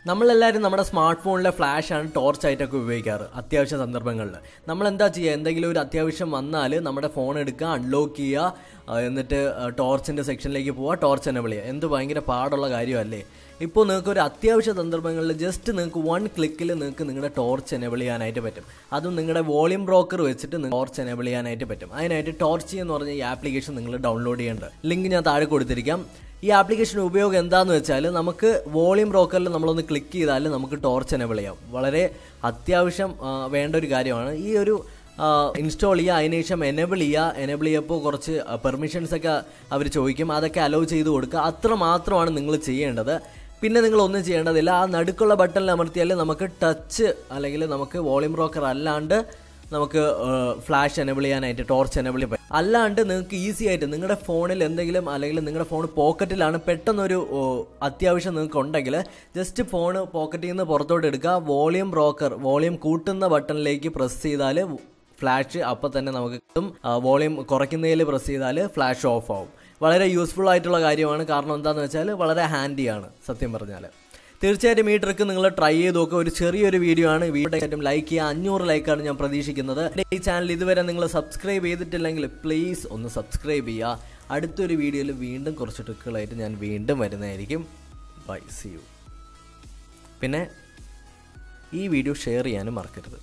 നമ്മളെല്ലാവരും നമ്മുടെ സ്മാർട്ട് ഫോണിലെ ഫ്ലാഷാണ് ടോർച്ചായിട്ടൊക്കെ ഉപയോഗിക്കാറ് അത്യാവശ്യ സന്ദർഭങ്ങളിൽ. നമ്മളെന്താ ചെയ്യുക, എന്തെങ്കിലും ഒരു അത്യാവശ്യം വന്നാൽ നമ്മുടെ ഫോൺ എടുക്കുക, അൺലോക്ക് ചെയ്യുക, എന്നിട്ട് ടോർച്ചിൻ്റെ സെക്ഷനിലേക്ക് പോവുക, ടോർച്ച് എനേബിൾ ചെയ്യുക. എന്ത് ഭയങ്കര പാടുള്ള കാര്യമല്ലേ. ഇപ്പോൾ നിങ്ങൾക്ക് ഒരു അത്യാവശ്യ സന്ദർഭങ്ങളിൽ ജസ്റ്റ് നിങ്ങൾക്ക് 1 ക്ലിക്കിൽ നിങ്ങൾക്ക് നിങ്ങളുടെ ടോർച്ച് എനേബിൾ ചെയ്യാനായിട്ട് പറ്റും. അതും നിങ്ങളുടെ വോളിയം ബ്രോക്കർ വെച്ചിട്ട് ടോർച്ച് എനേബിൾ ചെയ്യാനായിട്ട് പറ്റും. അതിനായിട്ട് ടോർച്ച് എന്ന് പറഞ്ഞ ഈ ആപ്ലിക്കേഷൻ നിങ്ങൾ ഡൗൺലോഡ് ചെയ്യേണ്ടത്. ലിങ്ക് ഞാൻ താഴെ കൊടുത്തിരിക്കാം. ഈ ആപ്ലിക്കേഷൻ്റെ ഉപയോഗം എന്താണെന്ന് വെച്ചാൽ, നമുക്ക് വോളിയം ബ്രോക്കറിൽ നമ്മളൊന്ന് ക്ലിക്ക് ചെയ്താൽ നമുക്ക് ടോർച്ച് എനേബിൾ ചെയ്യാം. വളരെ അത്യാവശ്യം വേണ്ട ഒരു കാര്യമാണ്. ഈ ഒരു ഇൻസ്റ്റാൾ ചെയ്യുക, അതിനുശേഷം എനേബിൾ ചെയ്യുമ്പോൾ കുറച്ച് പെർമിഷൻസൊക്കെ അവർ ചോദിക്കും. അതൊക്കെ അലോ ചെയ്ത് കൊടുക്കുക. അത്ര മാത്രമാണ് നിങ്ങൾ ചെയ്യേണ്ടത്. പിന്നെ നിങ്ങളൊന്നും ചെയ്യേണ്ടതില്ല. ആ നടുക്കുള്ള ബട്ടണിൽ അമർത്തിയാൽ നമുക്ക് ടച്ച് അല്ലെങ്കിൽ നമുക്ക് വോളിയം ബ്രോക്കർ അല്ലാണ്ട് നമുക്ക് ഫ്ലാഷ് എനേബിൾ ചെയ്യാനായിട്ട് ടോർച്ച് എനേബിൾ ചെയ്യാൻ പറ്റും. അല്ലാണ്ട് നിങ്ങൾക്ക് ഈസി ആയിട്ട് നിങ്ങളുടെ ഫോണിൽ എന്തെങ്കിലും, അല്ലെങ്കിൽ നിങ്ങളുടെ ഫോൺ പോക്കറ്റിലാണ്, പെട്ടെന്നൊരു അത്യാവശ്യം നിങ്ങൾക്ക് ഉണ്ടെങ്കിൽ ജസ്റ്റ് ഫോൺ പോക്കറ്റിൽ നിന്ന് പുറത്തോട്ട് എടുക്കുക, വോളിയം ബ്രോക്കർ വോളിയം കൂട്ടുന്ന ബട്ടണിലേക്ക് പ്രസ് ചെയ്താൽ ഫ്ലാഷ് അപ്പം തന്നെ നമുക്ക് കിട്ടും. വോളിയം കുറയ്ക്കുന്നതിൽ പ്രസ് ചെയ്താൽ ഫ്ലാഷ് ഓഫ് ആവും. വളരെ യൂസ്ഫുൾ ആയിട്ടുള്ള കാര്യമാണ്. കാരണം എന്താണെന്ന് വെച്ചാൽ വളരെ ഹാൻഡിയാണ് സത്യം പറഞ്ഞാൽ. തീർച്ചയായിട്ടും ഈ ട്രിക്ക് നിങ്ങൾ ട്രൈ ചെയ്ത് നോക്കുക. ഒരു ചെറിയൊരു വീഡിയോ ആണ്. വീഡിയോ ലൈക്ക് ചെയ്യുക. 500 ലൈക്കാണ് ഞാൻ പ്രതീക്ഷിക്കുന്നത്. ഈ ചാനൽ ഇതുവരെ നിങ്ങൾ സബ്സ്ക്രൈബ് ചെയ്തിട്ടില്ലെങ്കിൽ പ്ലീസ് ഒന്ന് സബ്സ്ക്രൈബ് ചെയ്യുക. അടുത്തൊരു വീഡിയോയിൽ വീണ്ടും കുറച്ച് ട്രിക്കുകളായിട്ട് ഞാൻ വീണ്ടും വരുന്നതായിരിക്കും. Bye, see you. പിന്നെ ഈ വീഡിയോ ഷെയർ ചെയ്യാനും മറക്കരുത്.